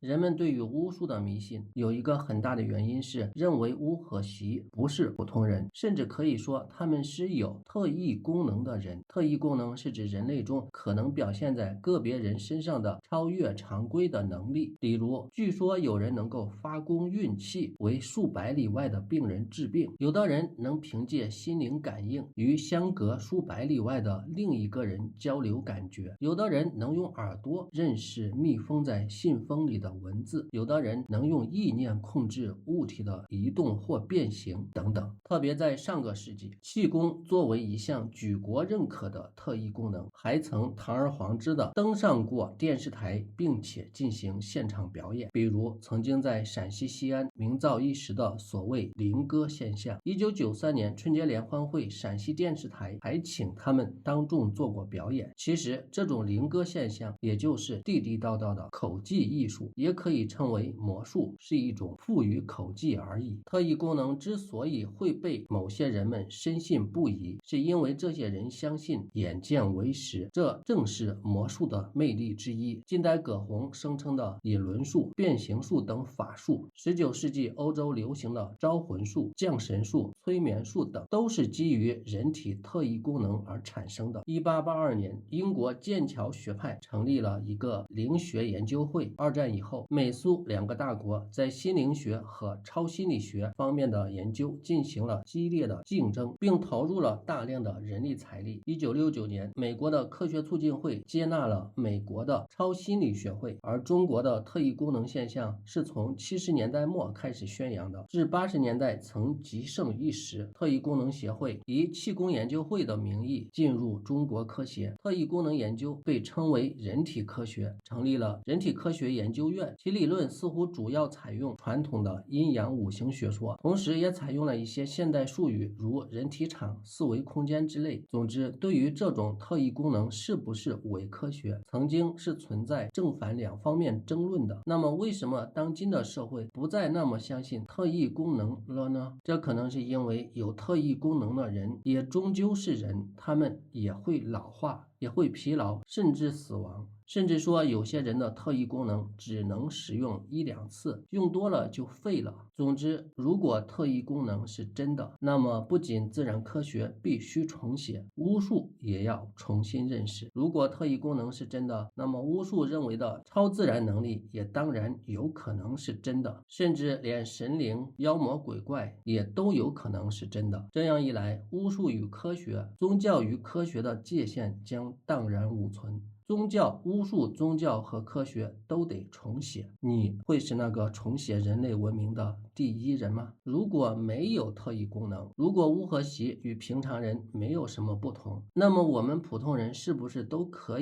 人们对于巫术的迷信有一个很大的原因是认为巫和习不是普通人，甚至可以说他们是有特异功能的人。特异功能是指人类中可能表现在个别人身上的超越常规的能力。例如，据说有人能够发功运气，为数百里外的病人治病；有的人能凭借心灵感应与相隔数百里外的另一个人交流感觉；有的人能用耳朵认识密封在信封里的文字；有的人能用意念控制物体的移动或变形等等。特别在上个世纪，气功作为一项举国认可的特异功能，还曾堂而皇之的登上过电视台，并且进行现场表演。比如曾经在陕西西安名噪一时的所谓灵歌现象。1993年春节联欢会，陕西电视台还请他们当众做过表演。其实这种灵歌现象也就是地地道道的口技艺术，也可以称为魔术，是一种赋予口技而已。特异功能之所以会被某些人们深信不疑，是因为这些人相信眼见为实，这正是魔术的魅力之一。近代葛洪声称的引轮术、变形术等法术，19世纪欧洲流行的招魂术、降神术、催眠术等，都是基于人体特异功能而产生的。1882年，英国剑桥学派成立了一个灵学研究会。二战以后，美苏两个大国在心灵学和超心理学方面的研究进行了激烈的竞争，并投入了大量的人力财力。1969年，美国的科学促进会接纳了美国的超心理学会，而中国的特异功能现象是从70年代末开始宣扬的，至80年代曾极盛一时。特异功能协会以气功研究会的名义进入中国科协，特异功能研究被称为人体科学，成立了人体科学研究院，其理论似乎主要采用传统的阴阳五行学说，同时也采用了一些现代术语，如人体场、四维空间之类。总之，对于这种特异功能是不是伪科学，曾经是存在正反两方面争论的。那么为什么当今的社会不再那么相信特异功能了呢？这可能是因为有特异功能的人也终究是人，他们也会老化，也会疲劳，甚至死亡。甚至说有些人的特异功能只能使用1、2次，用多了就废了。总之，如果特异功能是真的，那么不仅自然科学必须重写，巫术也要重新认识。如果特异功能是真的，那么巫术认为的超自然能力也当然有可能是真的，甚至连神灵、妖魔鬼怪也都有可能是真的。这样一来，巫术与科学、宗教与科学的界限将荡然无存。宗教、巫术、宗教和科学都得重写。你会是那个重写人类文明的第一人吗？如果没有特异功能，如果巫和习与平常人没有什么不同，那么我们普通人是不是都可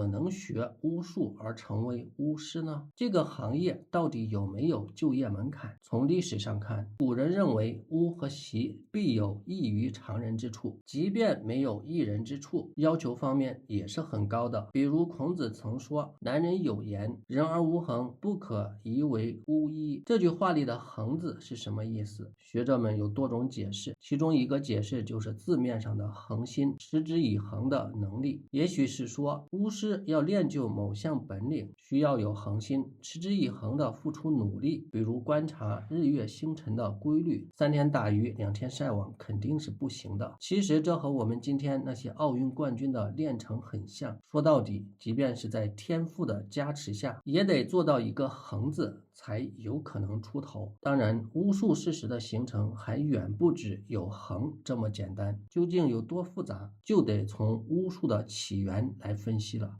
能学巫术而成为巫师呢？这个行业到底有没有就业门槛？从历史上看，古人认为巫和习必有异于常人之处，即便没有异人之处，要求方面也是很高的。比如孔子曾说：“男人有言，人而无恒，不可移为巫医。”这句话里的恒字是什么意思？学者们有多种解释，其中一个解释就是字面上的恒心，持之以恒的能力。也许是说巫师要练就某项本领，需要有恒心，持之以恒的付出努力，比如观察日月星辰的规律，3天打鱼2天晒网肯定是不行的。其实这和我们今天那些奥运冠军的练成很像，说到底，即便是在天赋的加持下，也得做到一个恒字才有可能出头。当然，巫术事实的形成还远不止有恒这么简单，究竟有多复杂，就得从巫术的起源来分析了。